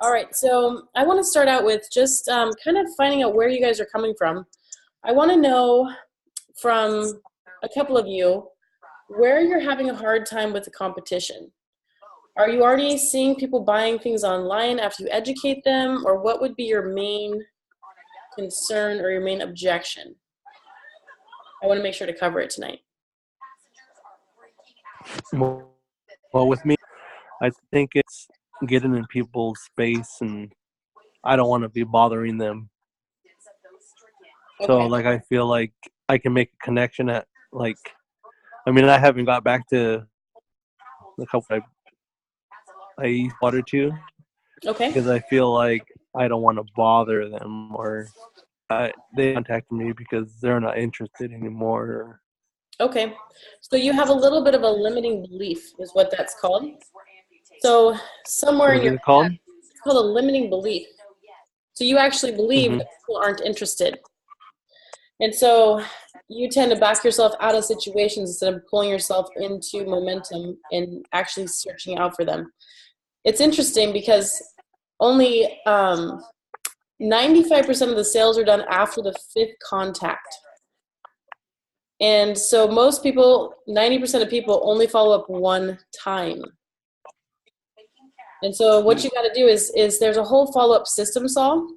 All right, so I want to start out with just kind of finding out where you guys are coming from. I want to know from a couple of you where you're having a hard time with the competition. Are you already seeing people buying things online after you educate them, or what would be your main concern or your main objection? I want to make sure to cover it tonight. Well, with me, I think it's getting in people's space, and I don't want to be bothering them. So, Okay. I feel like I can make a connection I haven't got back to the couple I eat water to Okay. because I feel like I don't want to bother them, or they contact me because they're not interested anymore. Okay. So you have a little bit of a limiting belief, is what that's called. So somewhere What in is your it called? head, it's called a limiting belief. So you actually believe Mm-hmm. that people aren't interested. And so you tend to back yourself out of situations instead of pulling yourself into momentum and actually searching out for them. It's interesting because only 95% of the sales are done after the fifth contact. And so most people, 90% of people only follow up one time. And so what you got to do is there's a whole follow-up system, Saul.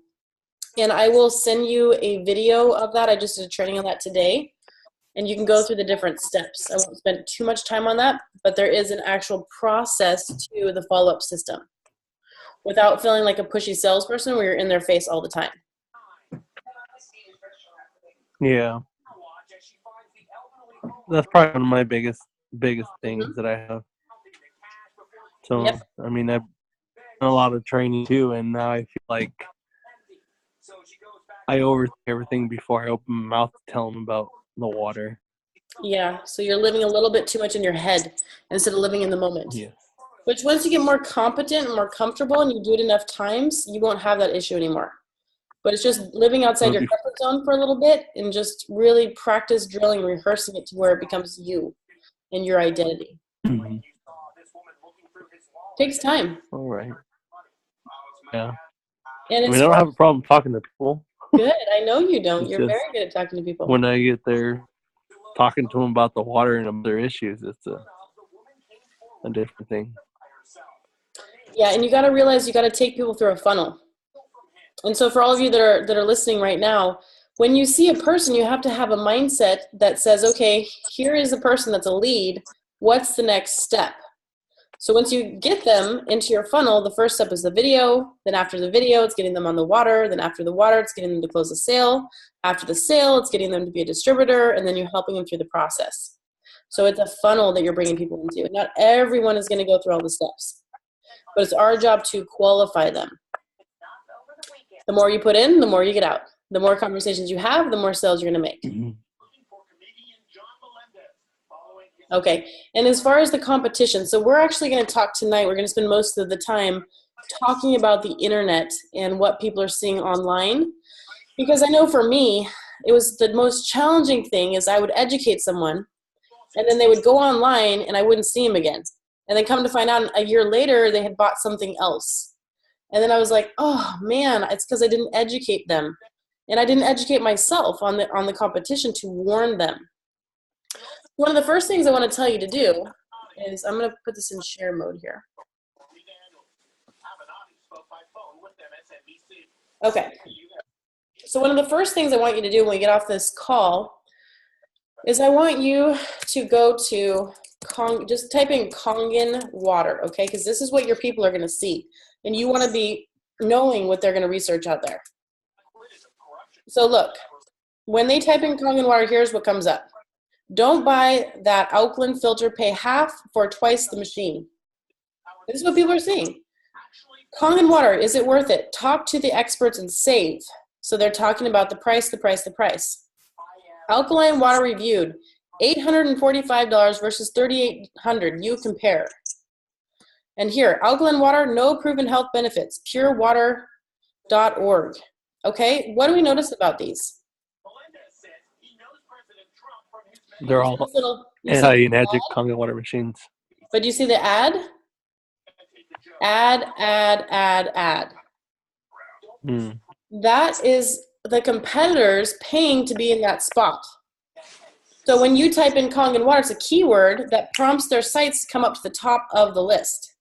And I will send you a video of that. I just did a training on that today. And you can go through the different steps. I won't spend too much time on that, but there is an actual process to the follow-up system without feeling like a pushy salesperson where you're in their face all the time. Yeah, that's probably one of my biggest things that I have. So, Yep. I've done a lot of training too, and now I feel like I overthink everything before I open my mouth to tell them about the water. Yeah, so you're living a little bit too much in your head instead of living in the moment. Yeah. Which once you get more competent and more comfortable and you do it enough times, you won't have that issue anymore. But it's just living outside your comfort zone for a little bit and just really practice drilling, rehearsing it to where it becomes you and your identity. Mm-hmm. Takes time. All right. Yeah. And I it's don't have a problem talking to people. good. I know you don't. It's You're just very good at talking to people. when I get there talking to them about the water and their issues, it's a different thing. Yeah, and you got to realize you got to take people through a funnel. And so for all of you that are listening right now, when you see a person, you have to have a mindset that says, okay, here is a person that's a lead. What's the next step? So once you get them into your funnel, the first step is the video. Then after the video, it's getting them on the water. Then after the water, it's getting them to close a sale. After the sale, it's getting them to be a distributor. And then you're helping them through the process. So it's a funnel that you're bringing people into. Not everyone is going to go through all the steps. But it's our job to qualify them. The more you put in, the more you get out. The more conversations you have, the more sales you're going to make. Mm-hmm. Okay, and as far as the competition, so we're actually going to talk tonight, we're going to spend most of the time talking about the internet and what people are seeing online. Because I know for me, it was the most challenging thing is I would educate someone, and then they would go online and I wouldn't see them again. And then come to find out a year later, they had bought something else. And then I was like, oh man, it's because I didn't educate them. And I didn't educate myself on the competition to warn them. One of the first things I want to tell you to do is, I'm going to put this in share mode here. Okay. So one of the first things I want you to do when we get off this call is I want you to go to, just type in Kangen water, okay? Because this is what your people are going to see. And you want to be knowing what they're going to research out there. So look, when they type in Kangen water, here's what comes up. Don't buy that alkaline filter, pay half for twice the machine. This is what people are seeing. Kangen water, is it worth it? Talk to the experts and save. So they're talking about the price, the price, the price. Alkaline water reviewed, $845 versus $3,800. You compare. And here, alkaline water, no proven health benefits, purewater.org. Okay, what do we notice about these? They're all anti-magic Kangen water machines. But do you see the ad? Add, add, add, add. Mm. That is the competitors paying to be in that spot. So when you type in Kangen water, it's a keyword that prompts their sites to come up to the top of the list.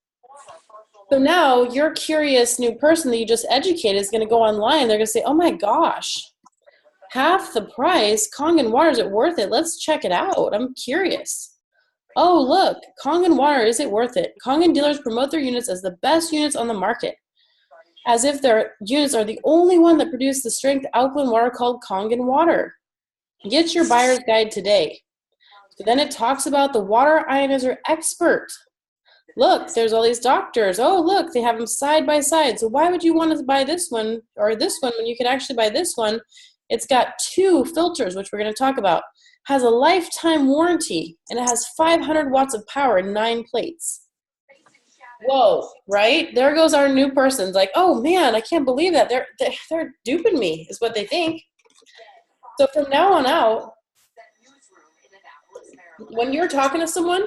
So now your curious new person that you just educated is going to go online. They're going to say, oh my gosh, half the price, Kangen water, is it worth it? Let's check it out. I'm curious. Oh, look, Kangen water, is it worth it? Kangen dealers promote their units as the best units on the market, as if their units are the only one that produce the strength alkaline water called Kangen water. Get your buyer's guide today. So then it talks about the water ionizer expert. Look, there's all these doctors. Oh, look, they have them side by side. So why would you want to buy this one or this one when you can actually buy this one? It's got 2 filters, which we're going to talk about. Has a lifetime warranty, and it has 500 watts of power and 9 plates. Whoa, right? There goes our new person. It's like, oh man, I can't believe that. They're duping me, is what they think. So from now on out, when you're talking to someone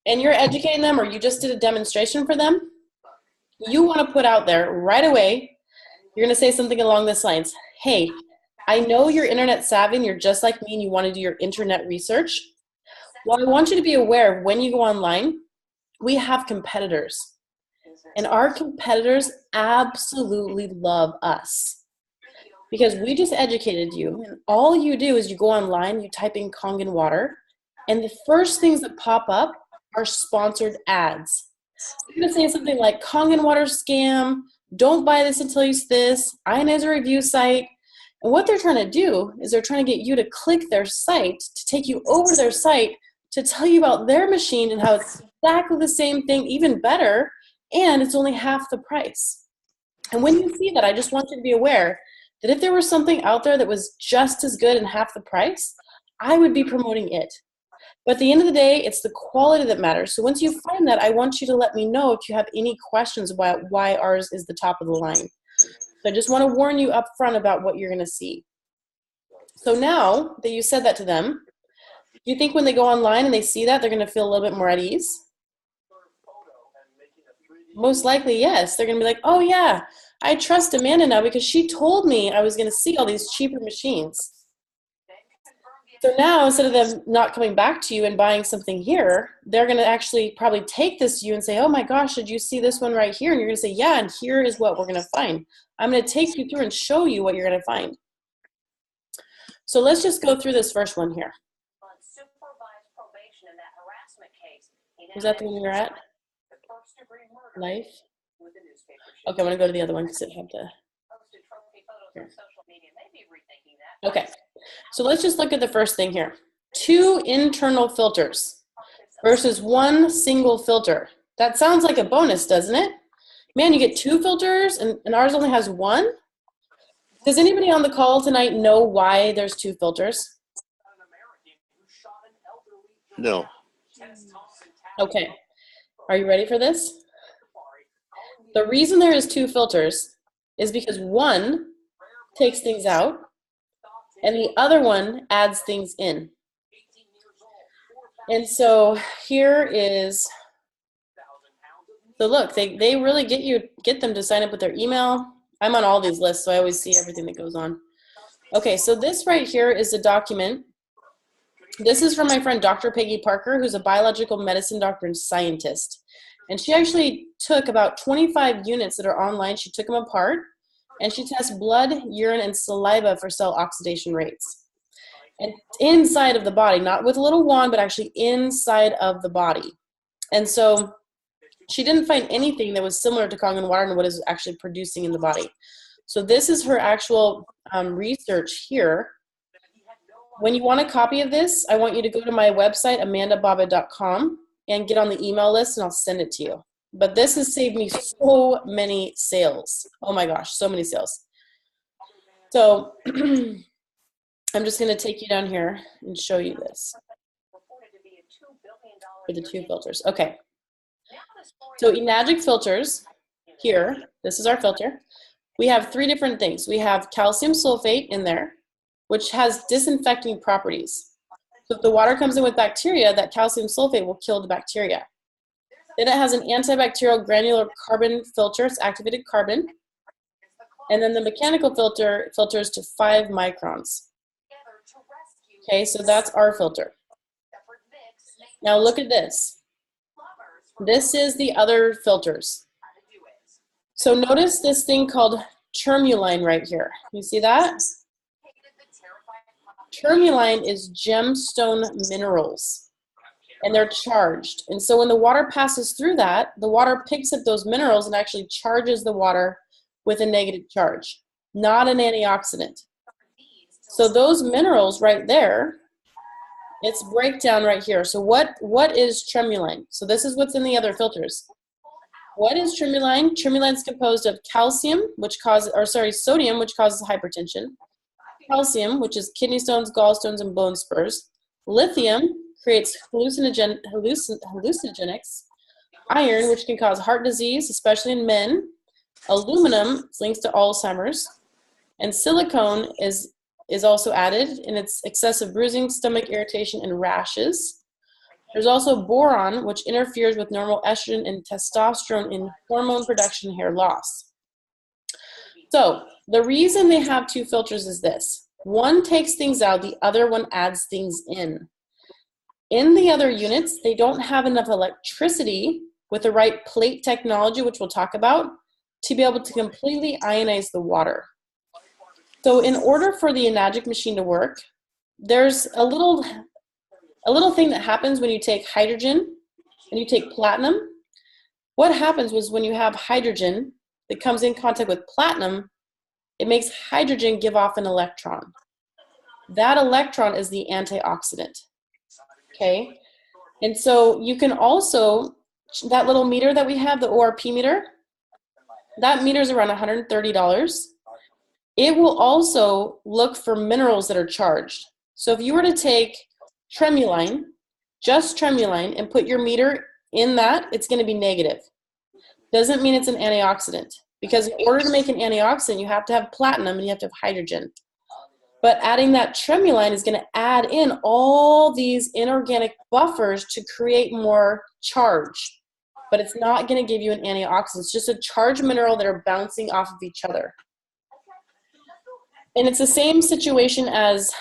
and you're educating them, or you just did a demonstration for them, you want to put out there right away, you're going to say something along this lines. Hey, I know you're internet savvy and you're just like me and you want to do your internet research. Well, I want you to be aware of when you go online, we have competitors. And our competitors absolutely love us. Because we just educated you, and all you do is you go online, you type in Kangen water, and the first things that pop up are sponsored ads. You're going to say something like, Kangen water scam, don't buy this until you see this, Ionizer review site. And what they're trying to do is they're trying to get you to click their site, to take you over to their site, to tell you about their machine and how it's exactly the same thing, even better, and it's only half the price. And when you see that, I just want you to be aware that if there was something out there that was just as good and half the price, I would be promoting it. But at the end of the day, it's the quality that matters. So once you find that, I want you to let me know if you have any questions about why ours is the top of the line. So I just want to warn you up front about what you're going to see. So now that you said that to them, do you think when they go online and they see that, they're going to feel a little bit more at ease? Most likely, yes. They're going to be like, oh yeah, I trust Amanda now because she told me I was going to see all these cheaper machines. So now, instead of them not coming back to you and buying something here, they're going to actually probably take this to you and say, oh my gosh, did you see this one right here? And you're going to say, yeah, and here is what we're going to find. I'm going to take you through and show you what you're going to find. So let's just go through this first one here. Is that the one you're at? Life? Okay, I'm going to go to the other one because it had to. Here. Okay, so let's just look at the first thing here. 2 internal filters versus 1 single filter. That sounds like a bonus, doesn't it? Man, you get 2 filters and ours only has 1? Does anybody on the call tonight know why there's 2 filters? No. Okay, are you ready for this? The reason there is 2 filters is because 1 takes things out and the other one adds things in. And so here is, so look, they really get them to sign up with their email. I'm on all these lists, so I always see everything that goes on. Okay, so this right here is a document. This is from my friend Dr. Peggy Parker, who's a biological medicine doctor and scientist. And she actually took about 25 units that are online. She took them apart, and she tests blood, urine, and saliva for cell oxidation rates. And inside of the body, not with a little wand, but actually inside of the body. And so she didn't find anything that was similar to Kangen water and what is actually producing in the body. So this is her actual research here. When you want a copy of this, I want you to go to my website, amandababa.com, and get on the email list, and I'll send it to you. But this has saved me so many sales. Oh my gosh, so many sales. So I'm just going to take you down here and show you this for the 2 filters. Okay. So Enagic filters here, this is our filter. We have 3 different things. We have calcium sulfate in there, which has disinfecting properties. So if the water comes in with bacteria, that calcium sulfate will kill the bacteria. Then it has an antibacterial granular carbon filter. It's activated carbon. And then the mechanical filter filters to 5 microns. Okay, so that's our filter. Now look at this. This is the other filters. So notice this thing called tourmaline right here. You see that? Tourmaline is gemstone minerals, and they're charged. And so when the water passes through that, the water picks up those minerals and actually charges the water with a negative charge, not an antioxidant. So those minerals right there, it's breakdown right here. So what is tourmaline? So this is what's in the other filters. What is tourmaline? Tourmaline is composed of calcium, sodium, which causes hypertension. Calcium, which is kidney stones, gallstones, and bone spurs. Lithium creates hallucinogenics. Iron, which can cause heart disease, especially in men. Aluminum links to Alzheimer's. And silicone is also added, and it's excessive bruising, stomach irritation, and rashes. There's also boron, which interferes with normal estrogen and testosterone in hormone production and hair loss. So the reason they have 2 filters is this. One takes things out, the other one adds things in. In the other units, they don't have enough electricity with the right plate technology, which we'll talk about, to be able to completely ionize the water. So in order for the Enagic machine to work, there's a little thing that happens when you take hydrogen and you take platinum. What happens was when you have hydrogen that comes in contact with platinum, it makes hydrogen give off an electron. That electron is the antioxidant, okay? And so you can also, that little meter that we have, the ORP meter, that meter is around $130. It will also look for minerals that are charged. So if you were to take tourmaline, just tourmaline, and put your meter in that, it's going to be negative. Doesn't mean it's an antioxidant, because in order to make an antioxidant, you have to have platinum and you have to have hydrogen. But adding that tourmaline is going to add in all these inorganic buffers to create more charge. But it's not going to give you an antioxidant. It's just a charged mineral that are bouncing off of each other. And it's the same situation as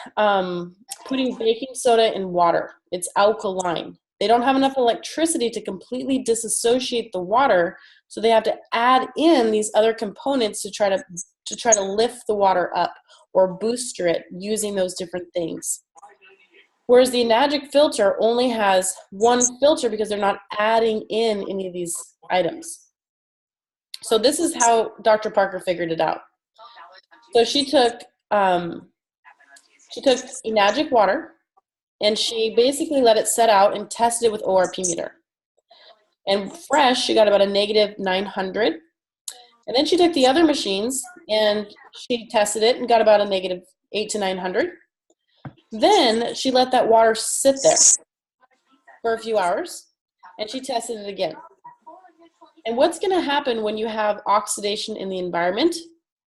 putting baking soda in water. It's alkaline. They don't have enough electricity to completely disassociate the water, so they have to add in these other components to try to lift the water up or booster it using those different things. Whereas the Enagic filter only has one filter because they're not adding in any of these items. So this is how Dr. Parker figured it out. So she took Enagic water, and she basically let it set out and tested it with ORP meter. And fresh, she got about a negative 900. And then she took the other machines and she tested it and got about a negative 800 to 900. Then she let that water sit there for a few hours, and she tested it again. And what's going to happen when you have oxidation in the environment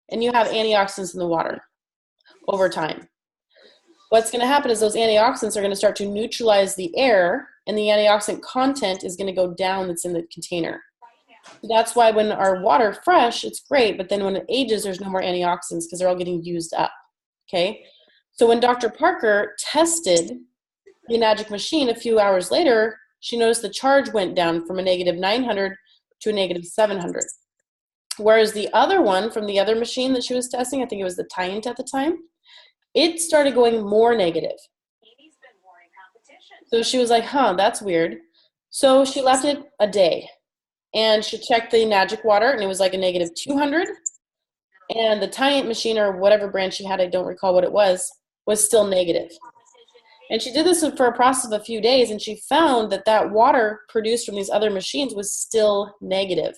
and you have antioxidants in the water over time? What's going to happen is those antioxidants are going to start to neutralize the air, and the antioxidant content is going to go down that's in the container. That's why when our water fresh, it's great, but then when it ages, there's no more antioxidants because they're all getting used up, okay? So when Dr. Parker tested the Enagic machine a few hours later, she noticed the charge went down from a negative 900 to a negative 700. Whereas the other one from the other machine that she was testing, I think it was the Tyant at the time, it started going more negative. So she was like, huh, that's weird. So she left it a day, and she checked the Enagic water, and it was like a negative 200. And the Tyant machine, or whatever brand she had, I don't recall what it was still negative. And she did this for a process of a few days, and she found that that water produced from these other machines was still negative.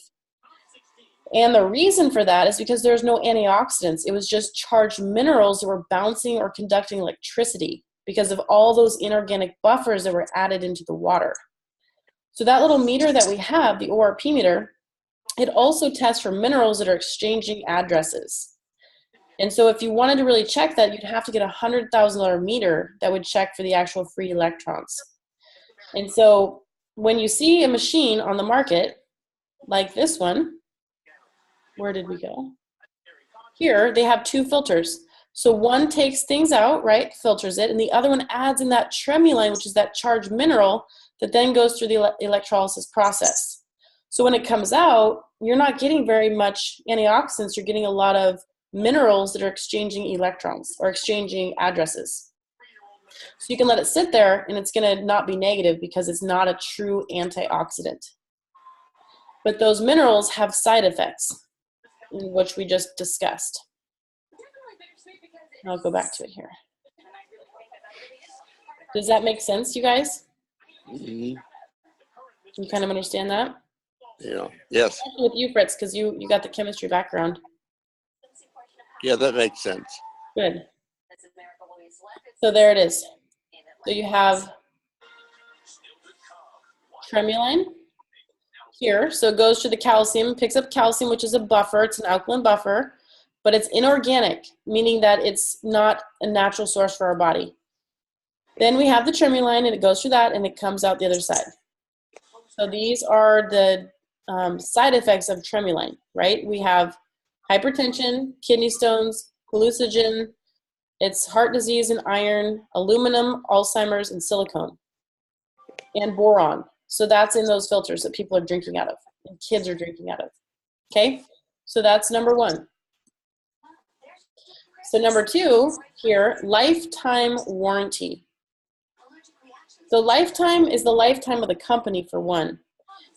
And the reason for that is because there's no antioxidants. It was just charged minerals that were bouncing or conducting electricity because of all those inorganic buffers that were added into the water. So that little meter that we have, the ORP meter, it also tests for minerals that are exchanging addresses. And so if you wanted to really check that, you'd have to get a $100,000 meter that would check for the actual free electrons. And so when you see a machine on the market, like this one, where did we go? Here, they have two filters. So one takes things out, right, filters it, and the other one adds in that tremuline, which is that charged mineral that then goes through the electrolysis process. So when it comes out, you're not getting very much antioxidants, you're getting a lot of minerals that are exchanging electrons or exchanging addresses. So you can let it sit there and it's gonna not be negative because it's not a true antioxidant. But those minerals have side effects, which we just discussed. I'll go back to it here. Does that make sense, you guys? Mm-hmm. You kind of understand that? Yeah. Yes. Especially with you, Fritz, because you got the chemistry background. Yeah, that makes sense. Good. So there it is. So you have tremuline here. So it goes to the calcium, picks up calcium, which is a buffer. It's an alkaline buffer, but it's inorganic, meaning that it's not a natural source for our body. Then we have the tremuline, and it goes through that, and it comes out the other side. So these are the side effects of tremuline, right? We have hypertension, kidney stones, hallucinogen, it's heart disease and iron, aluminum, Alzheimer's, and silicone, and boron. So that's in those filters that people are drinking out of, and kids are drinking out of. Okay, so that's number one. So number two here, lifetime warranty. So lifetime is the lifetime of the company for one.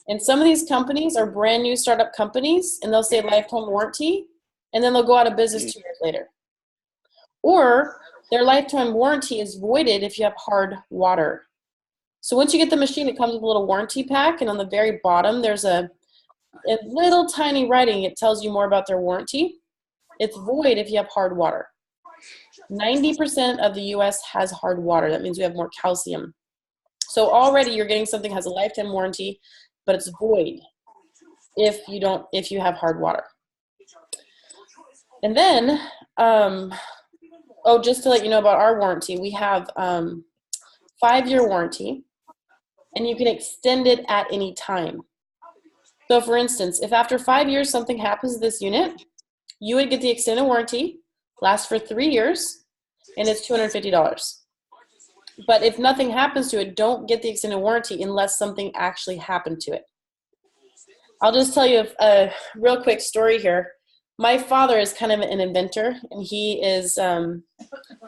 And some of these companies are brand new startup companies, and they'll say lifetime warranty, and then they'll go out of business 2 years later. Or their lifetime warranty is voided if you have hard water. So once you get the machine, it comes with a little warranty pack, and on the very bottom, there's a little tiny writing. It tells you more about their warranty. It's void if you have hard water. 90% of the US has hard water. That means we have more calcium. So already you're getting something that has a lifetime warranty, but it's void if you have hard water. And then, just to let you know about our warranty, we have 5-year warranty, and you can extend it at any time. So for instance, if after 5 years something happens to this unit, you would get the extended warranty, lasts for 3 years, and it's $250. But if nothing happens to it, don't get the extended warranty unless something actually happened to it. I'll just tell you a real quick story here. My father is kind of an inventor, and he is a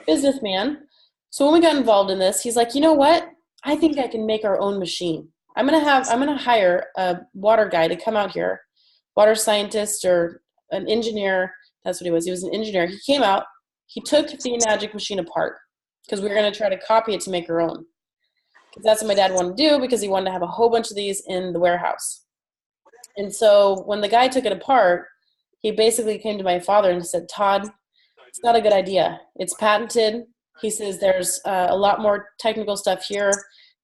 businessman. So when we got involved in this, he's like, you know what? I think I can make our own machine. I'm gonna hire a water guy to come out here, water scientist or an engineer. That's what he was. He was an engineer. He came out. He took the Magic machine apart because we were going to try to copy it to make our own. Because that's what my dad wanted to do, because he wanted to have a whole bunch of these in the warehouse. And so when the guy took it apart, he basically came to my father and said, Todd, it's not a good idea. It's patented. He says there's a lot more technical stuff here.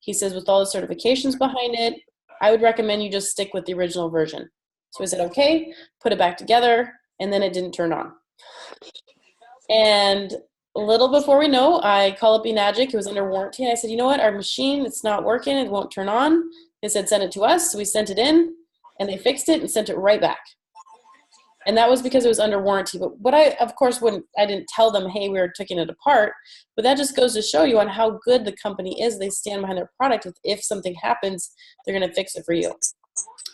He says with all the certifications behind it, I would recommend you just stick with the original version. So I said, okay, put it back together, and then it didn't turn on. And a little before we know, I call up eNagic. It was under warranty. And I said, you know what? Our machine, it's not working. It won't turn on. They said, send it to us. So we sent it in, and they fixed it and sent it right back. And that was because it was under warranty. But what I, of course, I didn't tell them, hey, we were taking it apart. But that just goes to show you on how good the company is. They stand behind their product. If something happens, they're going to fix it for you.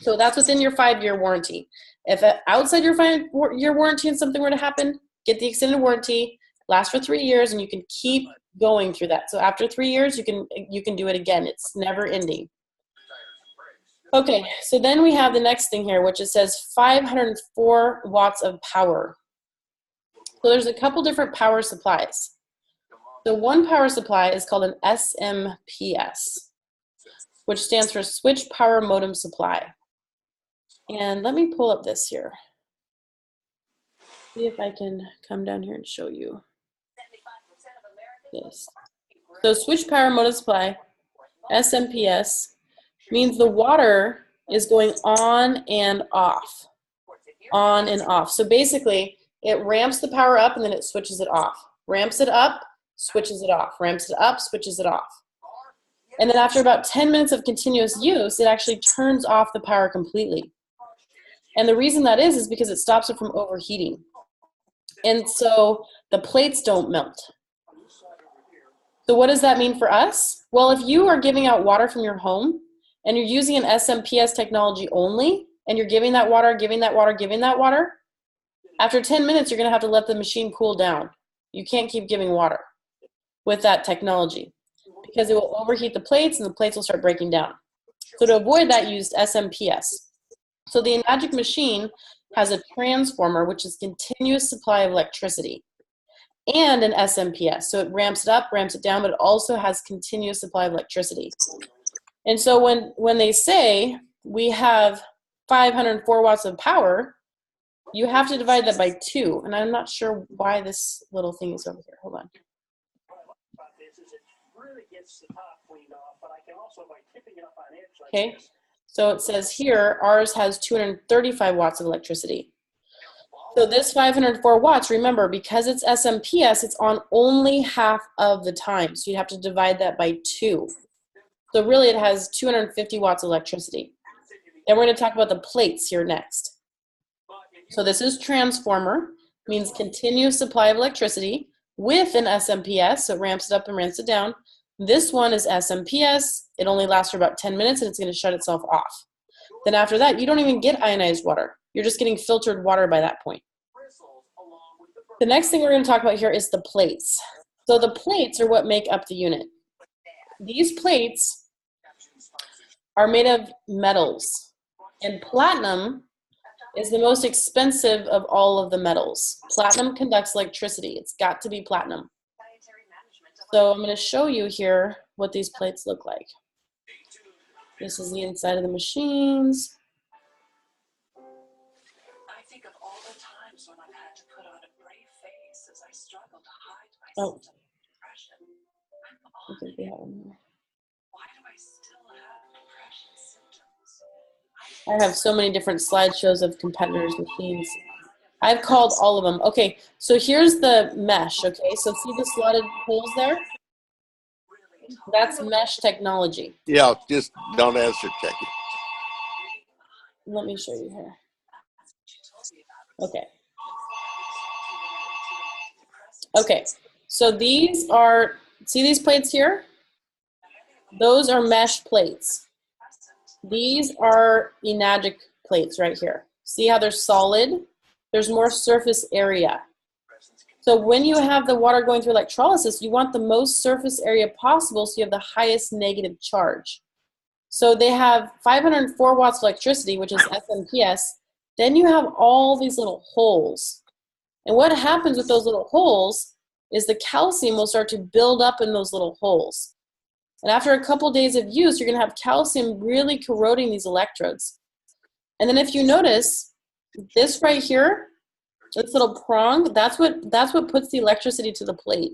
So that's within your 5-year warranty. If outside your warranty and something were to happen, get the extended warranty, lasts for 3 years, and you can keep going through that. So after 3 years, you can do it again. It's never ending. Okay, so then we have the next thing here, which it says 504 watts of power. So there's a couple different power supplies. So one power supply is called an SMPS, which stands for Switch Power Modem Supply. And let me pull up this here. See if I can come down here and show you this. So Switch Power Modem Supply, SMPS, means the water is going on and off. On and off. So basically, it ramps the power up and then it switches it off. Ramps it up, switches it off. Ramps it up, switches it off. And then after about 10 minutes of continuous use, it actually turns off the power completely. And the reason that is because it stops it from overheating. And so the plates don't melt. So what does that mean for us? Well, if you are giving out water from your home and you're using an SMPS technology only, and you're giving that water, giving that water, giving that water, after 10 minutes, you're going to have to let the machine cool down. You can't keep giving water with that technology because it will overheat the plates and the plates will start breaking down. So to avoid that, use SMPS. So the Enagic machine has a transformer, which is continuous supply of electricity, and an SMPS. So it ramps it up, ramps it down, but it also has continuous supply of electricity. And so when they say we have 504 watts of power, you have to divide that by 2. And I'm not sure why this little thing is over here. Hold on. Okay, so it says here, ours has 235 watts of electricity. So this 504 watts, remember, because it's SMPS, it's on only half of the time. So you have to divide that by 2. So really it has 250 watts of electricity. Then we're going to talk about the plates here next. So this is transformer, means continuous supply of electricity with an SMPS, so it ramps it up and ramps it down. This one is SMPS. It only lasts for about 10 minutes and it's going to shut itself off. Then after that, you don't even get ionized water. You're just getting filtered water by that point. The next thing we're going to talk about here is the plates. So the plates are what make up the unit. These plates are made of metals, and platinum is the most expensive of all of the metals. Platinum conducts electricity. It's got to be platinum. So I'm going to show you here what these plates look like. This is the inside of the machines. I think of all the times when I've had to put on a brave face as I struggle to hide Oh, myself depression. I think we have them here. Why do I still have depression symptoms? I have so many different slideshows of competitors' machines. I've called all of them. Okay, so here's the mesh, okay? So see the slotted holes there? That's mesh technology. Yeah, just don't answer, Jackie. Let me show you here. Okay. Okay, so these are, see these plates here? Those are mesh plates. These are Enagic plates right here. See how they're solid? There's more surface area. So when you have the water going through electrolysis, you want the most surface area possible so you have the highest negative charge. So they have 504 watts of electricity, which is SMPS. Then you have all these little holes. And what happens with those little holes is the calcium will start to build up in those little holes. And after a couple days of use, you're going to have calcium really corroding these electrodes. And then if you notice, this right here, this little prong, that's what puts the electricity to the plate.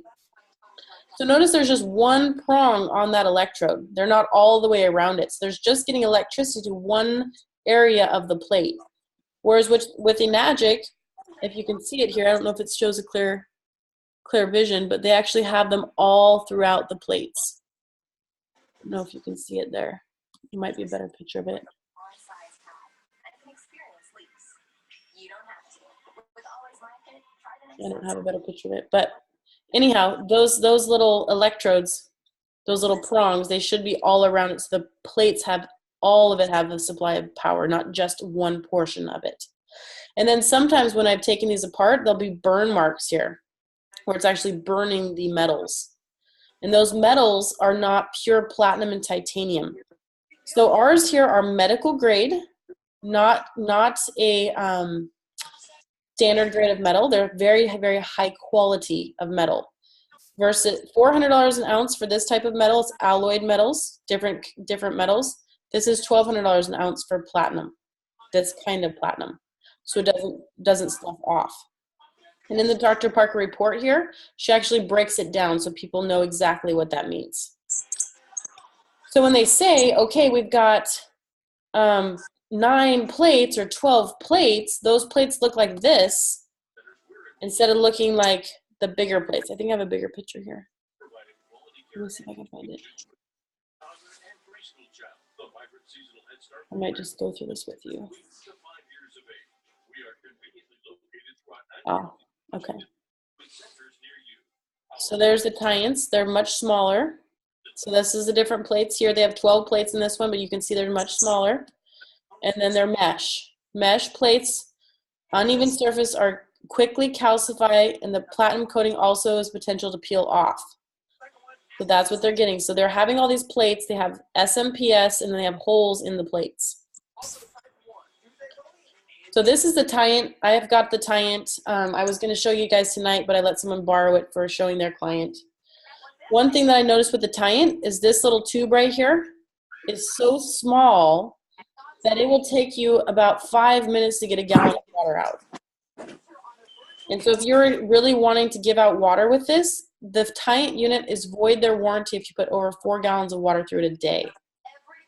So notice there's just one prong on that electrode. They're not all the way around it. So there's just getting electricity to one area of the plate. Whereas with Enagic, if you can see it here, I don't know if it shows a clear vision, but they actually have them all throughout the plates. I don't know if you can see it there. It might be a better picture of it. I don't have a better picture of it, but anyhow, those little electrodes, those little prongs, they should be all around it. So the plates have all of it have the supply of power, not just one portion of it. And then sometimes when I've taken these apart, there'll be burn marks here, where it's actually burning the metals. And those metals are not pure platinum and titanium. So ours here are medical grade, not a standard grade of metal. They're very, very high quality of metal. Versus $400 an ounce for this type of metal. It's alloyed metals, different metals. This is $1,200 an ounce for platinum. This kind of platinum, so it doesn't slough off. And in the Dr. Parker report here, she actually breaks it down so people know exactly what that means. So when they say, okay, we've got 9 plates or 12 plates, those plates look like this instead of looking like the bigger plates. I think I have a bigger picture here. Let me see if I can find it. I might just go through this with you. Oh, okay. So there's the tie-ins. They're much smaller. So this is the different plates here. They have 12 plates in this one, but you can see they're much smaller. And then they're mesh. Mesh plates, uneven surface are quickly calcify, and the platinum coating also has potential to peel off. So that's what they're getting. So they're having all these plates. They have SMPS, and they have holes in the plates. So this is the tie-in. I have got the tie-in. I was going to show you guys tonight, but I let someone borrow it for showing their client. One thing that I noticed with the tie-in is this little tube right here is so small that it will take you about 5 minutes to get a gallon of water out. And so if you're really wanting to give out water with this, the tie-in unit is void their warranty if you put over 4 gallons of water through it a day,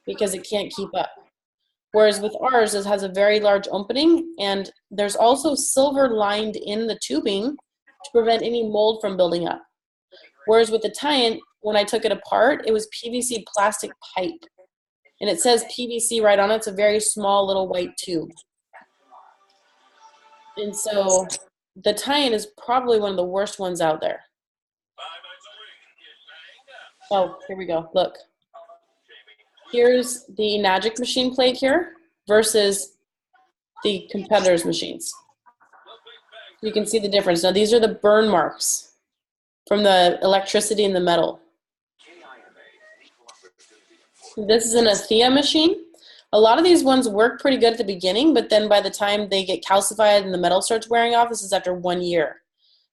because it can't keep up. Whereas with ours, it has a very large opening, and there's also silver lined in the tubing to prevent any mold from building up. Whereas with the tie-in, when I took it apart, it was PVC plastic pipe. And it says PVC right on it. It's a very small little white tube. And so the tie-in is probably one of the worst ones out there. Oh, here we go. Look. Here's the Magic machine plate here versus the competitors' machines. You can see the difference. Now these are the burn marks from the electricity in the metal. This is an Athea machine. A lot of these ones work pretty good at the beginning, but then by the time they get calcified and the metal starts wearing off, this is after 1 year.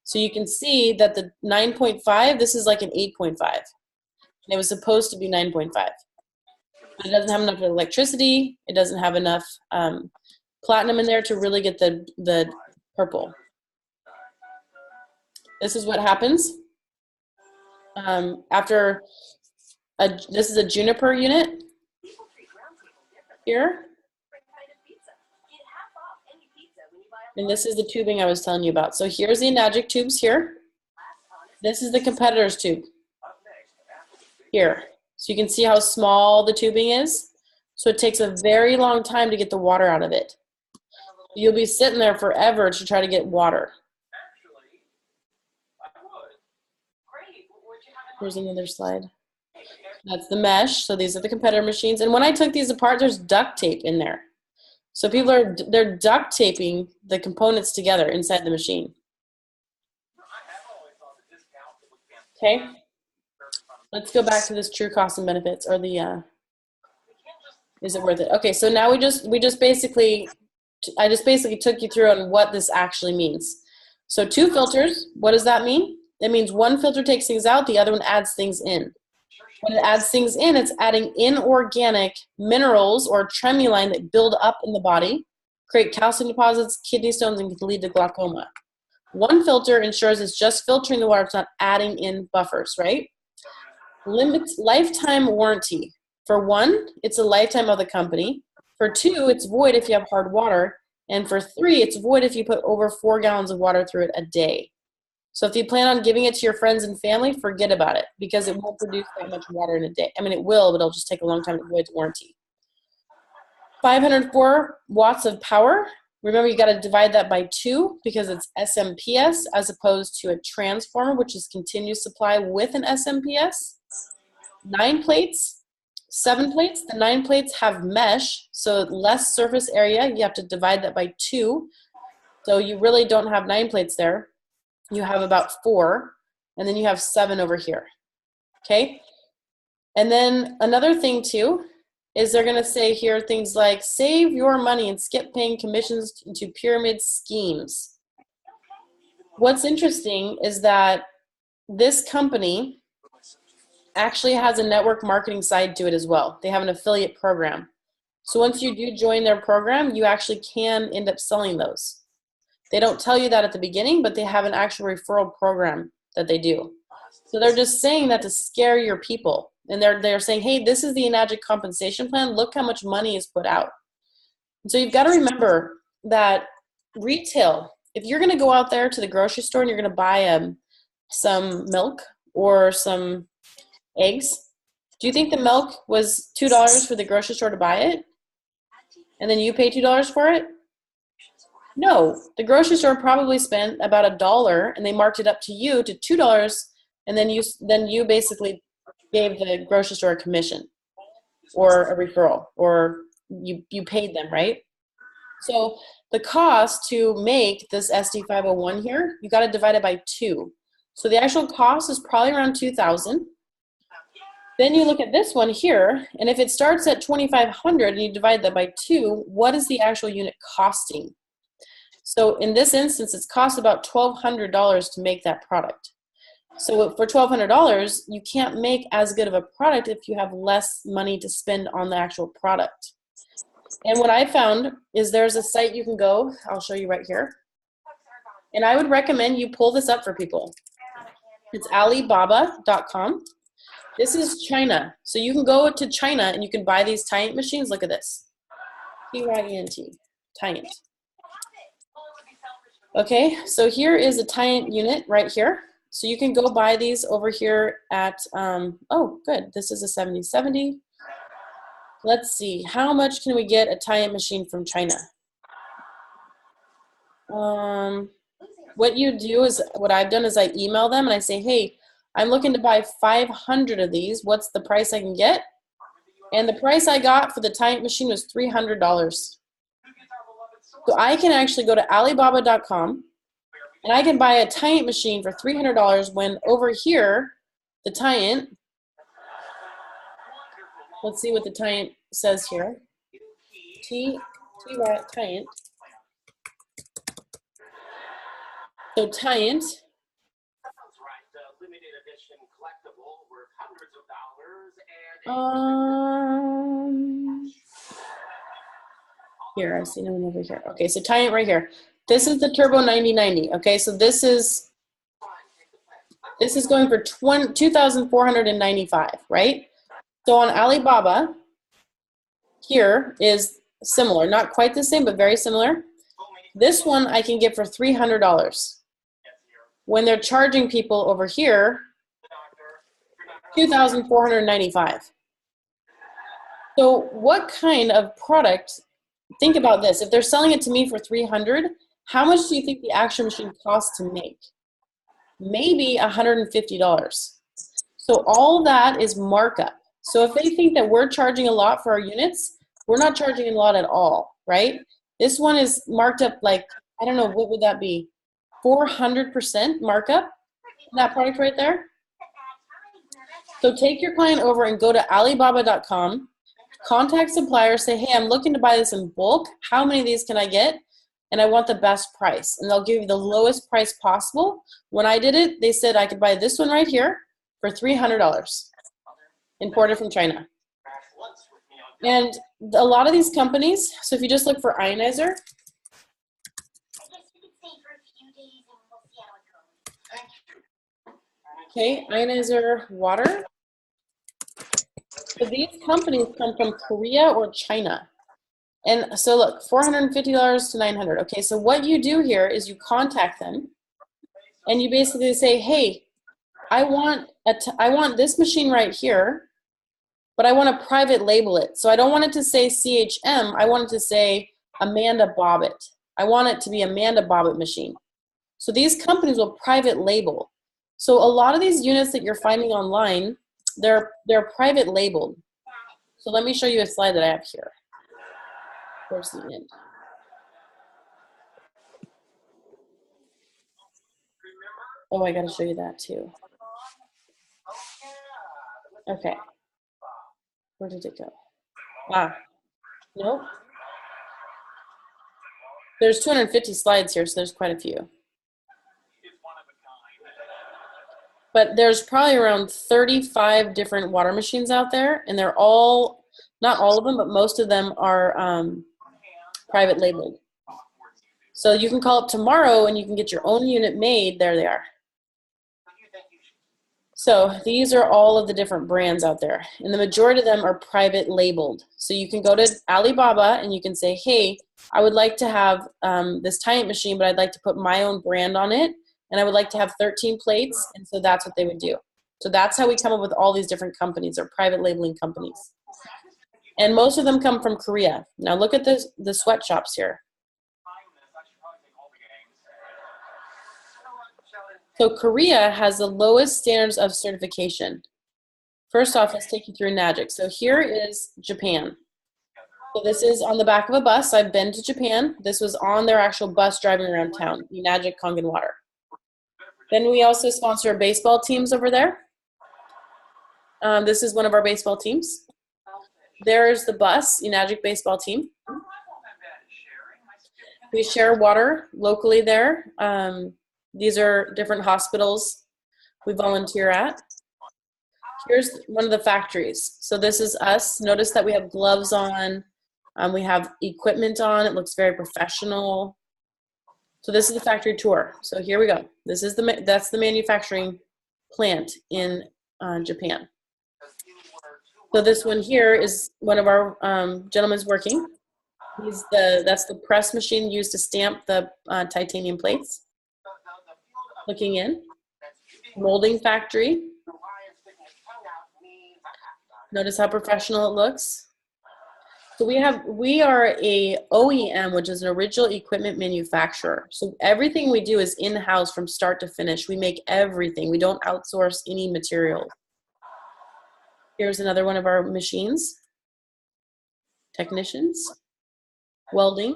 So you can see that the 9.5, this is like an 8.5. And it was supposed to be 9.5. But it doesn't have enough electricity. It doesn't have enough platinum in there to really get the purple. This is what happens after this is a juniper unit here. And this is the tubing I was telling you about. So here's the Enagic tubes here. This is the competitor's tube here. So you can see how small the tubing is. So it takes a very long time to get the water out of it. You'll be sitting there forever to try to get water. Here's another slide. That's the mesh. So these are the competitor machines. And when I took these apart, there's duct tape in there. So people they're duct taping the components together inside the machine. Okay. Let's go back to this true cost and benefits, or the is it worth it? Okay, so now I just basically took you through on what this actually means. So 2 filters, what does that mean? That means one filter takes things out, the other one adds things in. When it adds things in, it's adding inorganic minerals or tremuline that build up in the body, create calcium deposits, kidney stones, and can lead to glaucoma. One filter ensures it's just filtering the water, it's not adding in buffers, right? Limits lifetime warranty. For 1, it's a lifetime of the company. For 2, it's void if you have hard water. And for 3, it's void if you put over 4 gallons of water through it a day. So if you plan on giving it to your friends and family, forget about it, because it won't produce that much water in a day. I mean, it will, but it'll just take a long time to void warranty. 504 watts of power. Remember, you got to divide that by 2 because it's SMPS as opposed to a transformer, which is continuous supply with an SMPS. 9 plates, 7 plates. The 9 plates have mesh, so less surface area. You have to divide that by 2. So you really don't have 9 plates there. You have about 4, and then you have 7 over here. Okay? And then another thing too is they're going to say here things like save your money and skip paying commissions into pyramid schemes. What's interesting is that this company actually has a network marketing side to it as well. They have an affiliate program. So once you do join their program, you actually can end up selling those. They don't tell you that at the beginning, but they have an actual referral program that they do. So they're just saying that to scare your people. And they're saying, hey, this is the Enagic compensation plan. Look how much money is put out. And so you've got to remember that retail, if you're going to go out there to the grocery store and you're going to buy some milk or some eggs, do you think the milk was $2 for the grocery store to buy it? and then you pay $2 for it? No, the grocery store probably spent about $1 and they marked it up to you to $2, and then you basically gave the grocery store a commission or a referral, or you paid them, right? So the cost to make this SD501 here, you got to divide it by 2. So the actual cost is probably around $2,000. Then you look at this one here, and if it starts at $2,500 and you divide that by 2, what is the actual unit costing? So in this instance, it's cost about $1,200 to make that product. So for $1,200, you can't make as good of a product if you have less money to spend on the actual product. And what I found is there's a site you can go, I'll show you right here. And I would recommend you pull this up for people. It's Alibaba.com. This is China. So you can go to China and you can buy these Tyant machines. Look at this. T-Y-E-N-T, Tyant. Okay, so here is a Tyant unit right here. So you can go buy these over here at, oh, good. This is a 7070. Let's see. How much can we get a Tyant machine from China? What you do is, what I've done is I email them and I say, hey, I'm looking to buy 500 of these. What's the price I can get? And the price I got for the Tyant machine was $300. So I can actually go to Alibaba.com and I can buy a Tyant machine for $300 when over here, the Tyant, let's see what the Tyant says here. Tyant. So Tyant. Here, I see no one over here. Okay, so Tyant right here. This is the Turbo 9090. Okay, so this is going for $2,495, right? So on Alibaba, here is similar, not quite the same, but very similar. This one I can get for $300. When they're charging people over here, $2,495. So what kind of product? Think about this. If they're selling it to me for $300, how much do you think the actual machine costs to make? Maybe $150. So all that is markup. So if they think that we're charging a lot for our units, we're not charging a lot at all, right? This one is marked up like, I don't know, what would that be? 400% markup in that product right there. So take your client over and go to Alibaba.com, contact supplier, say, hey, I'm looking to buy this in bulk. How many of these can I get? And I want the best price. And they'll give you the lowest price possible. When I did it, they said I could buy this one right here for $300, imported from China. And a lot of these companies, so if you just look for ionizer, okay, ionizer water. So these companies come from Korea or China. And so look, $450 to $900. Okay, so what you do here is you contact them and you basically say, hey, I want this machine right here, but I want to private label it. So I don't want it to say CHM. I want it to say Amanda Bobbitt. I want it to be Amanda Bobbitt machine. So these companies will private label. So a lot of these units that you're finding online, they're private labeled. So let me show you a slide that I have here. Where's the end? Oh, I got to show you that too. Okay. Where did it go? Ah, nope. There's 250 slides here, so there's quite a few. But there's probably around 35 different water machines out there, and they're all, not all of them, but most of them are private labeled. So you can call up tomorrow and you can get your own unit made. There they are. So these are all of the different brands out there, and the majority of them are private labeled. So you can go to Alibaba and you can say, hey, I would like to have this Tyant machine, but I'd like to put my own brand on it, and I would like to have 13 plates, and so that's what they would do. So that's how we come up with all these different companies, or private labeling companies. And most of them come from Korea. Now look at the sweatshops here. So Korea has the lowest standards of certification. First off, let's take you through Enagic. So here is Japan. So this is on the back of a bus. I've been to Japan. This was on their actual bus driving around town, Enagic Kangen water. Then we also sponsor baseball teams over there. This is one of our baseball teams. There's the bus, Enagic baseball team. We share water locally there. These are different hospitals we volunteer at. Here's one of the factories. So this is us. Notice that we have gloves on. We have equipment on. It looks very professional. So this is the factory tour. So here we go. This is that's the manufacturing plant in Japan. So this one here is one of our gentlemen's working. That's the press machine used to stamp the titanium plates. Looking in, molding factory. Notice how professional it looks. So we are a OEM, which is an original equipment manufacturer. So everything we do is in-house from start to finish. We make everything. We don't outsource any material. Here's another one of our machines. Technicians, welding,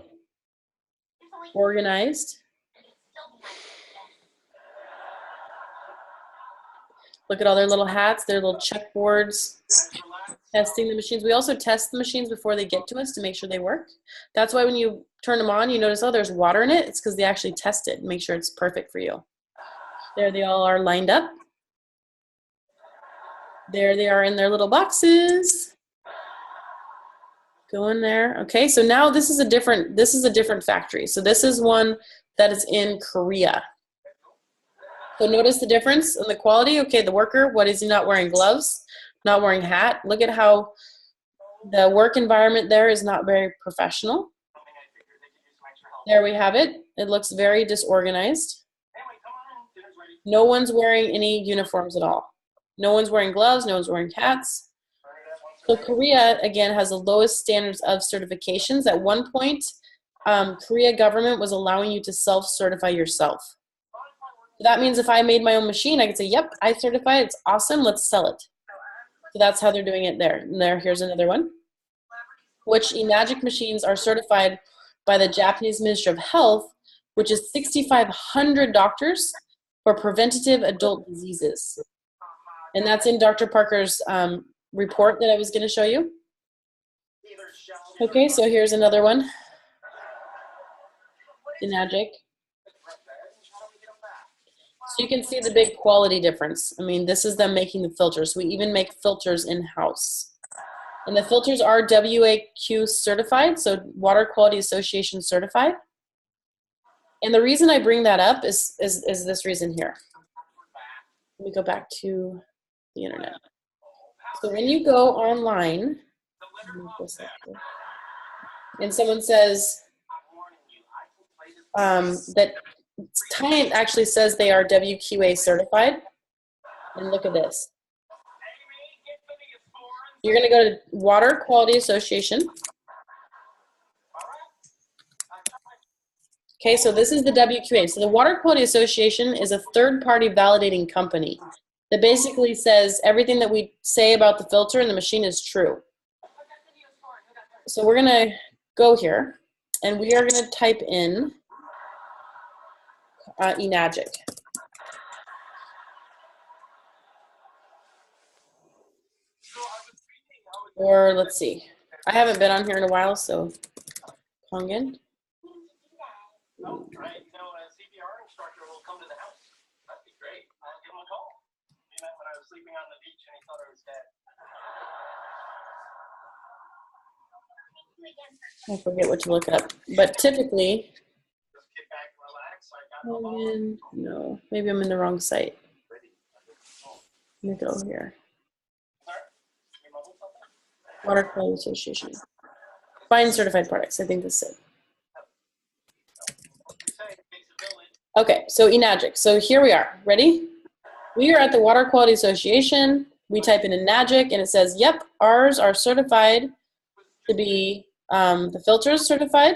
organized. Look at all their little hats, their little checkboards, testing the machines. We also test the machines before they get to us to make sure they work. That's why when you turn them on, you notice, oh, there's water in it. It's because they actually test it and make sure it's perfect for you. There they all are lined up. There they are in their little boxes. Go in there. Okay, so now this is a different factory. So this is one that is in Korea. So notice the difference in the quality. Okay, the worker, what is he not wearing? Gloves, not wearing hat. Look at how the work environment there is not very professional. There we have it. It looks very disorganized. No one's wearing any uniforms at all. No one's wearing gloves, no one's wearing hats. So Korea, again, has the lowest standards of certifications. At one point, Korea government was allowing you to self-certify yourself. That means if I made my own machine, I could say, yep, I certify it. It's awesome. Let's sell it. So that's how they're doing it there. And here's another one, which Enagic machines are certified by the Japanese Ministry of Health, which is 6,500 doctors for preventative adult diseases. And that's in Dr. Parker's report that I was going to show you. Okay, so here's another one. Enagic. So you can see the big quality difference. I mean, this is them making the filters. We even make filters in-house. And the filters are WAQ certified, so Water Quality Association certified. And the reason I bring that up is this reason here. Let me go back to the internet. So when you go online, and someone says that Tient actually says they are WQA certified, and look at this. You're going to go to Water Quality Association. Okay, so this is the WQA. So the Water Quality Association is a third-party validating company that basically says everything that we say about the filter and the machine is true. So we're going to go here, and we are going to type in Enagic. Or let's see. I haven't been on here in a while, so Kangen. Right, a CPR instructor will come to the house. That'd be great. I'll give him a call. He met when I was sleeping on the beach and he thought I was dead. I forget what to look up, but typically, Just kick back and relax. I got the ball. no, maybe I'm in the wrong site. Let me go here. Water Quality Association. Find certified products. I think that's it. Okay, so Enagic. So here we are. Ready? We are at the Water Quality Association. We type in Enagic, and it says, yep, ours are certified to be the filter is certified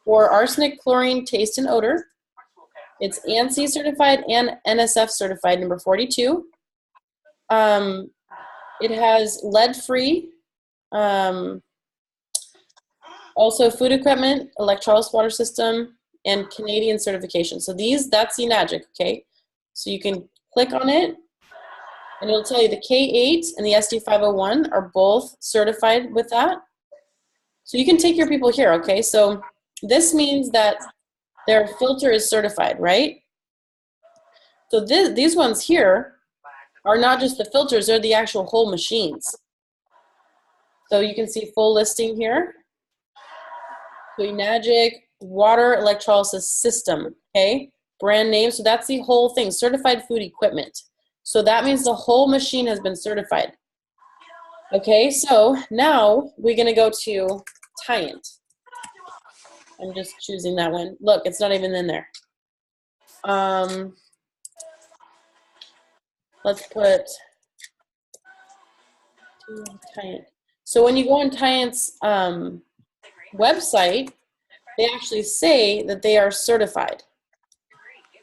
for arsenic, chlorine, taste, and odor. It's ANSI certified and NSF certified, number 42. It has lead-free, also food equipment, electrolysis water system, and Canadian certification. So that's the Enagic, okay? So you can click on it, and it'll tell you the K8 and the SD501 are both certified with that. So you can take your people here, okay? So this means that their filter is certified, right? So these ones here are not just the filters, they're the actual whole machines. So you can see full listing here. So Enagic water electrolysis system, okay? Brand name, so that's the whole thing, certified food equipment. So that means the whole machine has been certified. Okay, so now we're gonna go to Tyant. I'm just choosing that one. Look, it's not even in there. Let's put Tyant. So when you go on Tyant's website, they actually say that they are certified.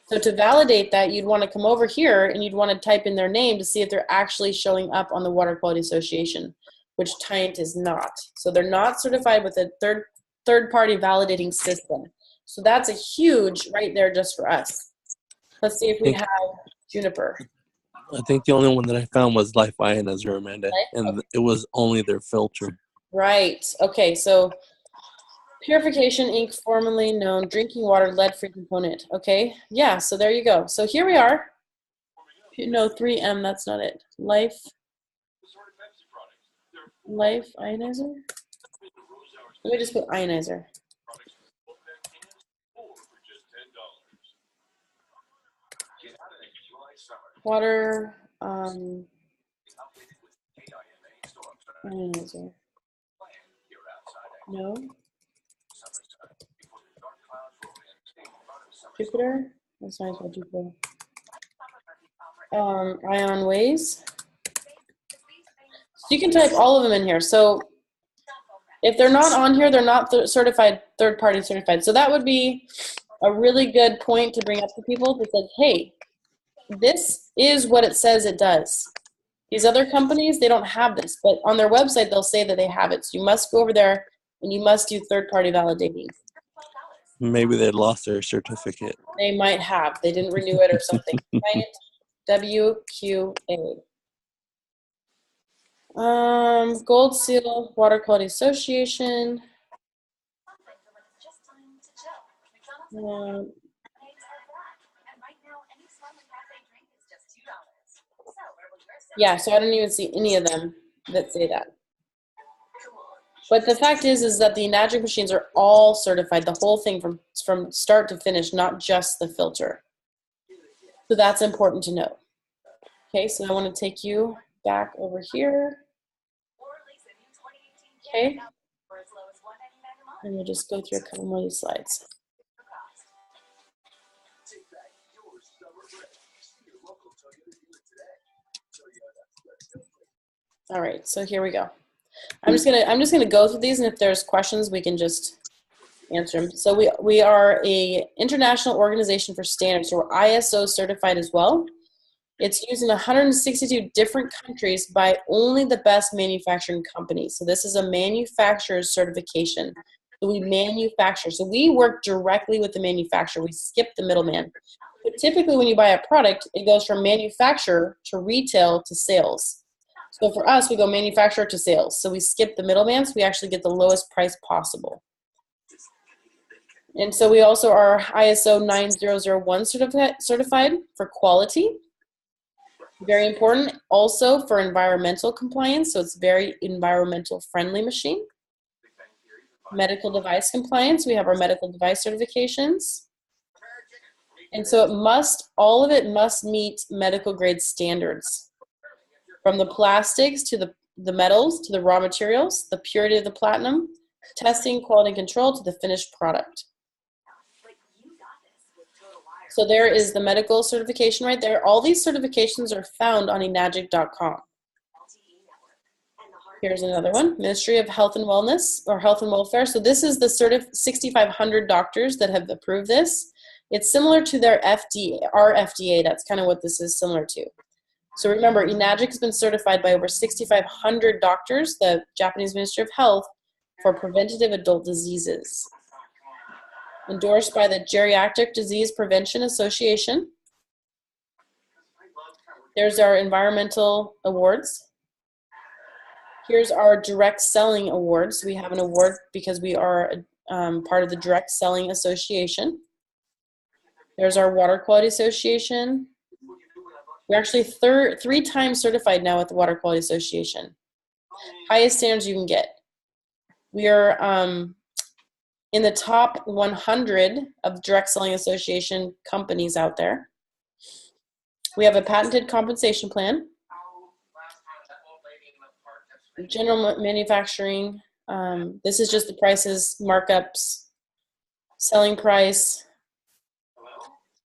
So to validate that, you'd want to come over here and you'd want to type in their name to see if they're actually showing up on the Water Quality Association, which Tyant is not. So they're not certified with a third-party validating system. So that's a huge right there just for us. Let's see if we have Juniper. I think the only one that I found was Life Ionizer, Amanda, and it was only their filter. Right. Okay, so Purification Inc., formerly known drinking water lead-free component. Okay, yeah, so there you go. So here we are. No, 3M, that's not it. Life Ionizer? Let me just put Ionizer. Water, Ionizer. No. Jupiter? That's nice about Jupiter. Ion Ways. So you can type all of them in here. So if they're not on here, they're not certified, third-party certified. So that would be a really good point to bring up to people that says, hey, this is what it says it does. These other companies, they don't have this, but on their website, they'll say that they have it. So you must go over there and you must do third-party validating. Maybe they lost their certificate. They might have. They didn't renew it or something. Right? WQA. Gold Seal, Water Quality Association. Yeah, so I don't even see any of them that say that. But the fact is that the Enagic machines are all certified, the whole thing from start to finish, not just the filter. So that's important to know. Okay, so I want to take you back over here. Okay, and we'll just go through a couple more of these slides. All right, so here we go. I'm just gonna go through these, and if there's questions, we can just answer them. So we are a international organization for standards, so we're ISO certified as well. It's used in 162 different countries by only the best manufacturing companies. So this is a manufacturer's certification. So we manufacture. So we work directly with the manufacturer. We skip the middleman. But typically when you buy a product, it goes from manufacturer to retail to sales. So for us, we go manufacturer to sales. So we skip the middleman, so we actually get the lowest price possible. And so we also are ISO 9001 certified for quality. Very important. Also for environmental compliance, so it's very environmental friendly machine. Medical device compliance, we have our medical device certifications. And so all of it must meet medical grade standards. From the plastics to the metals, to the raw materials, the purity of the platinum, testing, quality control, to the finished product. So there is the medical certification right there. All these certifications are found on enagic.com. Here's another one, Ministry of Health and Wellness or Health and Welfare. So this is the 6,500 doctors that have approved this. It's similar to their FDA, our FDA. That's kind of what this is similar to. So remember, Enagic has been certified by over 6,500 doctors, the Japanese Ministry of Health, for preventative adult diseases. Endorsed by the Geriatric Disease Prevention Association. There's our environmental awards. Here's our direct selling awards. We have an award because we are part of the Direct Selling Association. There's our Water Quality Association. We're actually 3 times certified now with the Water Quality Association. Highest standards you can get. We are in the top 100 of Direct Selling Association companies out there. We have a patented compensation plan. General manufacturing. This is just the prices, markups, selling price.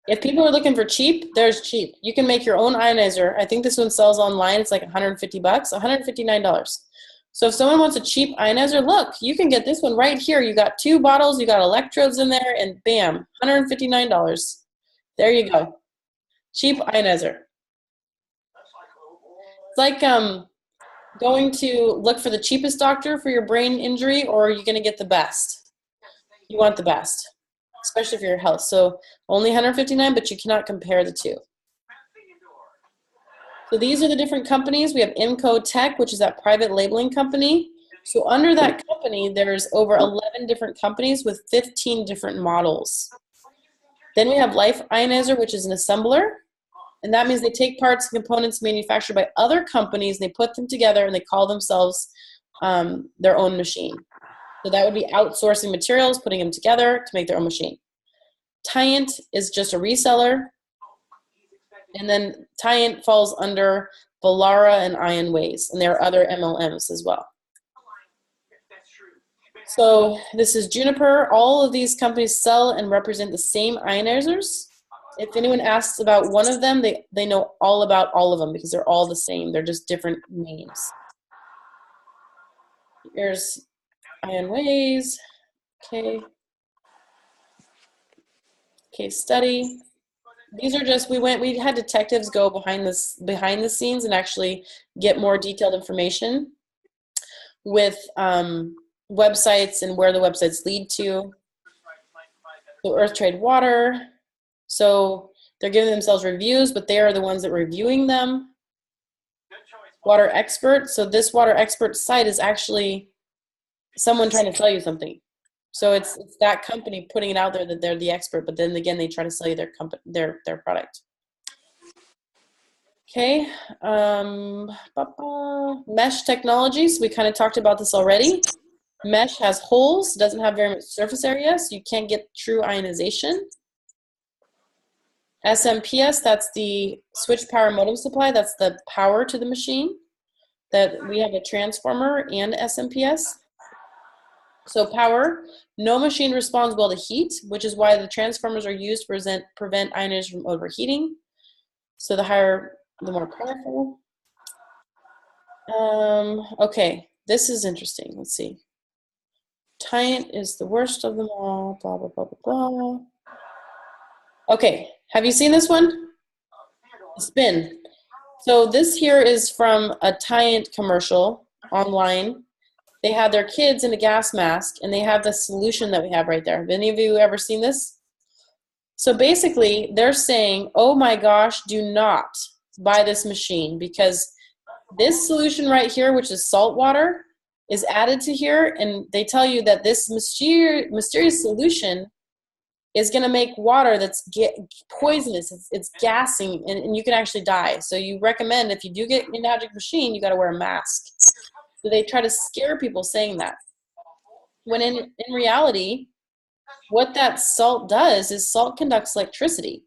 If people are looking for cheap, there's cheap. You can make your own ionizer. I think this one sells online. It's like $150, $159. So if someone wants a cheap ionizer, look, you can get this one right here. You got 2 bottles, you got electrodes in there, and bam, $159. There you go. Cheap ionizer. It's like going to look for the cheapest doctor for your brain injury, or are you going to get the best? You want the best, especially for your health. So only $159, but you cannot compare the two. So these are the different companies. We have Imco Tech, which is that private labeling company. So under that company, there's over 11 different companies with 15 different models. Then we have Life Ionizer, which is an assembler. And that means they take parts and components manufactured by other companies, and they put them together, and they call themselves their own machine. So that would be outsourcing materials, putting them together to make their own machine. Tyant is just a reseller. And then Tyant falls under Velara and Ionways, and there are other MLMs as well. So this is Juniper. All of these companies sell and represent the same ionizers. If anyone asks about one of them, they know all about all of them because they're all the same. They're just different names. Here's Ionways. Okay. Case study. These are just, we had detectives go behind the scenes and actually get more detailed information with websites and where the websites lead to. So Earth Trade Water. So they're giving themselves reviews, but they are the ones that are reviewing them. Water Expert. So this Water Expert site is actually someone trying to tell you something. So it's that company putting it out there that they're the expert, but then again, they try to sell you their product. Okay. Mesh technologies. We kind of talked about this already. Mesh has holes, doesn't have very much surface area, so you can't get true ionization. SMPS, that's the switch power modem supply. That's the power to the machine. That we have a transformer and SMPS. So power, no machine responds well to heat, which is why the transformers are used to prevent ionizers from overheating. So the higher, the more powerful. Okay, this is interesting. Let's see. Tyant is the worst of them all, blah, blah, blah, blah, blah. Okay, have you seen this one? Spin. So this here is from a Tyant commercial online. They had their kids in a gas mask, and they have the solution that we have right there. Have any of you ever seen this? So basically, they're saying, oh my gosh, do not buy this machine because this solution right here, which is salt water, is added to here, and they tell you that this mysterious solution is going to make water that's poisonous. It's gassing, and you can actually die. So you recommend if you do get an Enagic machine, you got to wear a mask. So they try to scare people saying that. When in reality, what that salt does is salt conducts electricity.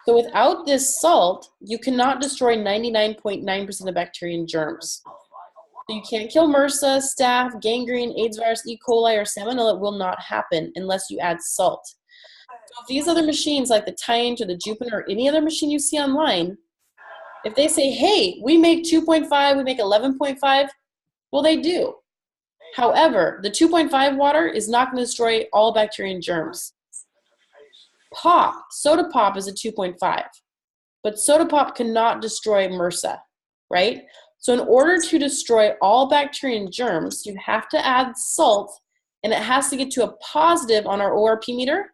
So without this salt, you cannot destroy 99.9% of bacteria and germs. So you can't kill MRSA, staph, gangrene, AIDS virus, E. coli, or salmonella. It will not happen unless you add salt. So if these other machines like the Tyant or the Jupiter or any other machine you see online, if they say, hey, we make 2.5, we make 11.5, Well, they do. However, the 2.5 water is not going to destroy all bacteria and germs. Soda pop is a 2.5, but soda pop cannot destroy MRSA, right? So in order to destroy all bacteria and germs, you have to add salt, and it has to get to a positive on our ORP meter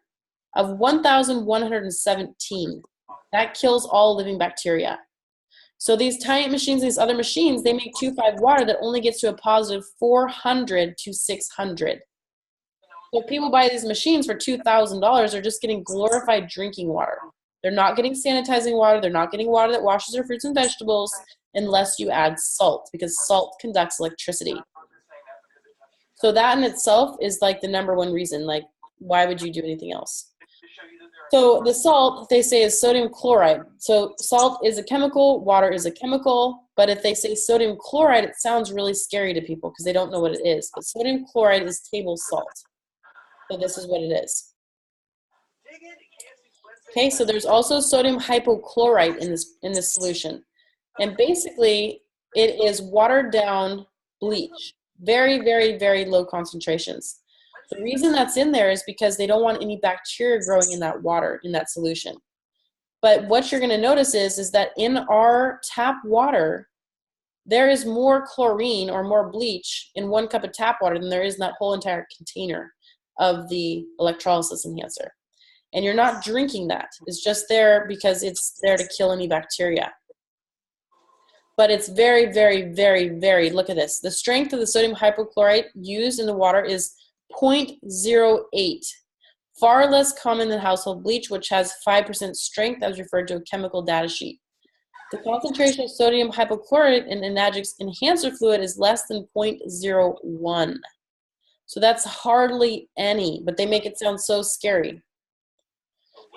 of 1,117. That kills all living bacteria. So these Tient machines, these other machines, they make 2.5 water that only gets to a positive 400 to 600. So if people buy these machines for $2,000, they're just getting glorified drinking water. They're not getting sanitizing water. They're not getting water that washes their fruits and vegetables unless you add salt, because salt conducts electricity. So that in itself is like the number one reason. Like, why would you do anything else? So the salt, they say, is sodium chloride. So salt is a chemical, water is a chemical, but if they say sodium chloride, it sounds really scary to people because they don't know what it is. But sodium chloride is table salt. So this is what it is. Okay, so there's also sodium hypochlorite in this solution. And basically, it is watered down bleach. Very, very, very low concentrations. The reason that's in there is because they don't want any bacteria growing in that water, in that solution. But what you're going to notice is that in our tap water, there is more chlorine or more bleach in 1 cup of tap water than there is in that whole entire container of the electrolysis enhancer. And you're not drinking that. It's just there because it's there to kill any bacteria. But it's very, very, very, very, look at this. The strength of the sodium hypochlorite used in the water is 0.08, far less common than household bleach, which has 5% strength as referred to a chemical data sheet. The concentration of sodium hypochlorite in Enagic's enhancer fluid is less than 0.01. So that's hardly any, but they make it sound so scary.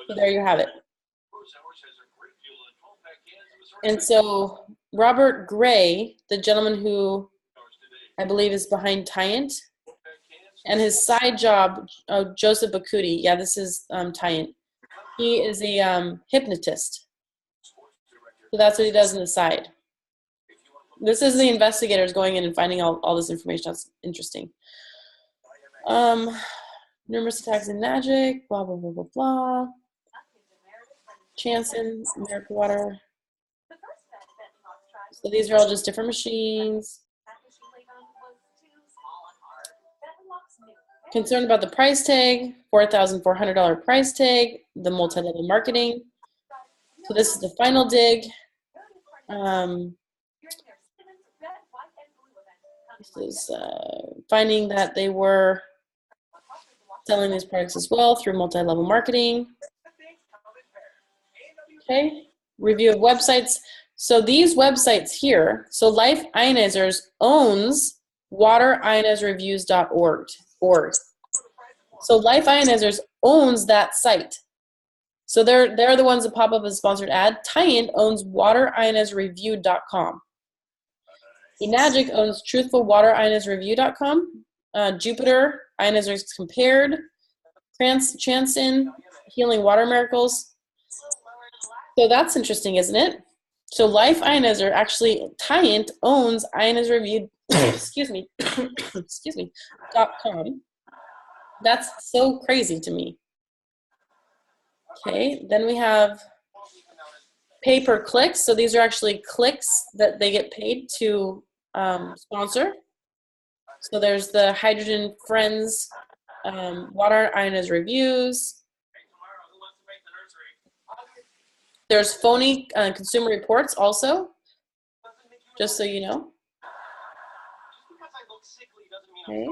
So there you have it. And so Robert Gray, the gentleman who I believe is behind Tient, and his side job, Joseph Bakuti, yeah, this is Tient. He is a hypnotist. So that's what he does on the side. This is the investigators going in and finding all this information. That's interesting. Numerous attacks in Magic, blah, blah, blah, blah, blah. Chanson, American Water. So these are all just different machines. Concerned about the price tag, $4,400 price tag, the multi-level marketing. So this is the final dig. This is finding that they were selling these products as well through multi-level marketing. Okay, review of websites. So these websites here, so Life Ionizers owns waterionizerreviews.org. So Life Ionizers owns that site. So they're the ones that pop up as a sponsored ad. Tient owns waterionizerreview.com. Enagic owns truthfulwaterionizerreview.com. Jupiter, Ionizers Compared. Chanson, Healing Water Miracles. So that's interesting, isn't it? So Life Ionizer, actually, Tient owns Ionizer Review, excuse me, .com. That's so crazy to me. Okay, then we have pay-per-clicks. So these are actually clicks that they get paid to sponsor. So there's the Hydrogen Friends, Water Ionizer Reviews. There's phony consumer reports also, just so you know. Okay.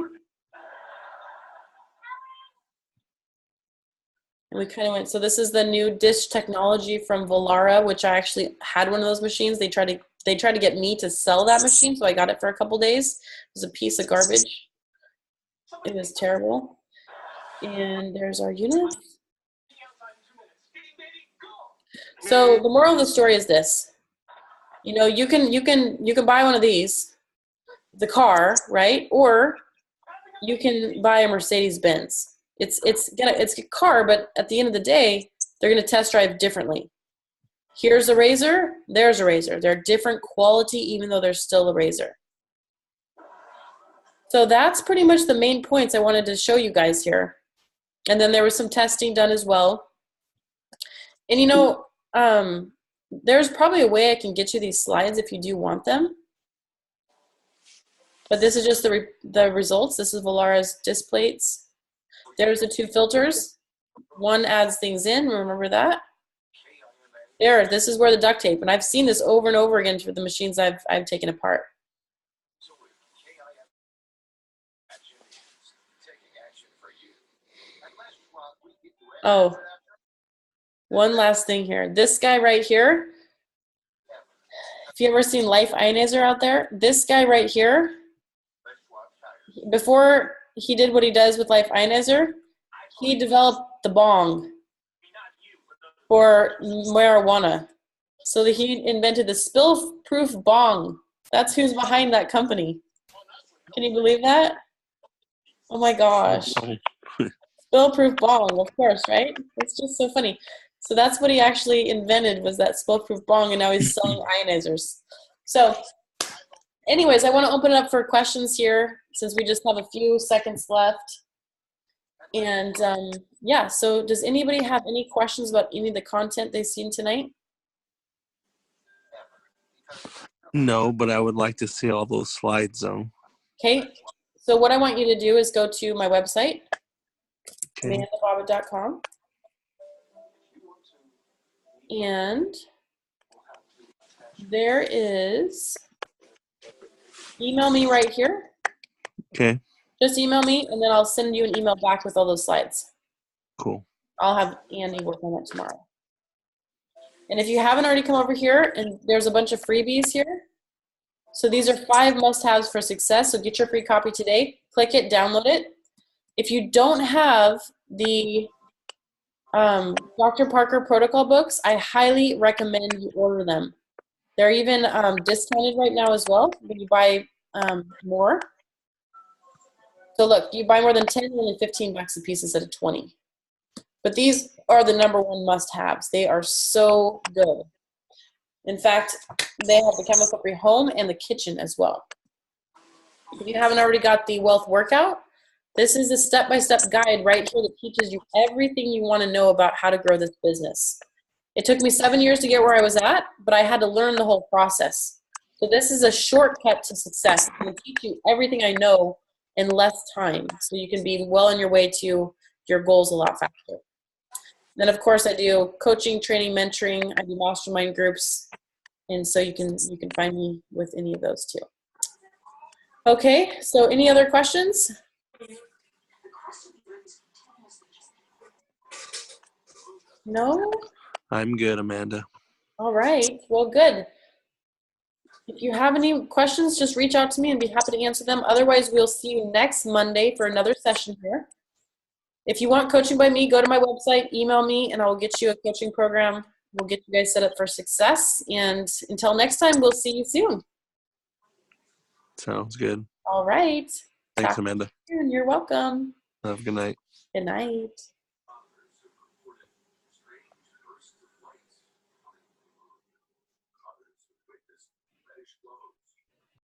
And we kind of went, so this is the new dish technology from Volara, which I actually had one of those machines. They tried to get me to sell that machine, so I got it for a couple days. It was a piece of garbage. It was terrible. And there's our unit. So the moral of the story is this. You know, you can buy one of these, the car, right? Or you can buy a Mercedes-Benz. It's a car, but at the end of the day, they're gonna test drive differently. Here's a razor, there's a razor. They're different quality, even though they're still a razor. So that's pretty much the main points I wanted to show you guys here. And then there was some testing done as well. And you know, there's probably a way I can get you these slides if you do want them. But this is just the results. This is Volara's disc plates. There's the 2 filters. One adds things in, remember that? There, this is where the duct tape, and I've seen this over and over again for the machines I've taken apart. Oh, one last thing here. This guy right here, if you ever seen Life Ionizer out there, this guy right here, before he did what he does with Life Ionizer, he developed the bong for marijuana. So that he invented the spill-proof bong. That's who's behind that company. Can you believe that? Oh my gosh. Spill-proof bong, of course, right? It's just so funny. So that's what he actually invented, was that spill-proof bong, and now he's selling ionizers. So anyways, I want to open it up for questions here since we just have a few seconds left. And yeah, so does anybody have any questions about any of the content they've seen tonight? No, but I would like to see all those slides, though. Okay, so what I want you to do is go to my website, Okay. amandabobbitt.com, and there is, email me right here. Okay. Just email me, and then I'll send you an email back with all those slides. Cool. I'll have Andy work on it tomorrow. And if you haven't already come over here, and there's a bunch of freebies here. So these are 5 must-haves for success. So get your free copy today. Click it, download it. If you don't have the Dr. Parker protocol books, I highly recommend you order them. They're even discounted right now as well when you buy more. So look, you buy more than 10, only 15 bucks a piece instead of 20. But these are the #1 must-haves. They are so good. In fact, they have the chemical-free home and the kitchen as well. If you haven't already got the wealth workout, this is a step-by-step guide right here that teaches you everything you want to know about how to grow this business. It took me 7 years to get where I was at, but I had to learn the whole process. So this is a shortcut to success. It will teach you everything I know in less time, so you can be well on your way to your goals a lot faster. Then, of course, I do coaching, training, mentoring. I do mastermind groups, and so you can find me with any of those too. Okay, so any other questions? No? I'm good, Amanda. All right, well, good. If you have any questions, just reach out to me and be happy to answer them. Otherwise, we'll see you next Monday for another session here. If you want coaching by me, go to my website, email me, and I'll get you a coaching program. We'll get you guys set up for success. And until next time, we'll see you soon. Sounds good. All right. Thanks, Talk Amanda. to you soon. You're welcome. Have a good night. Good night.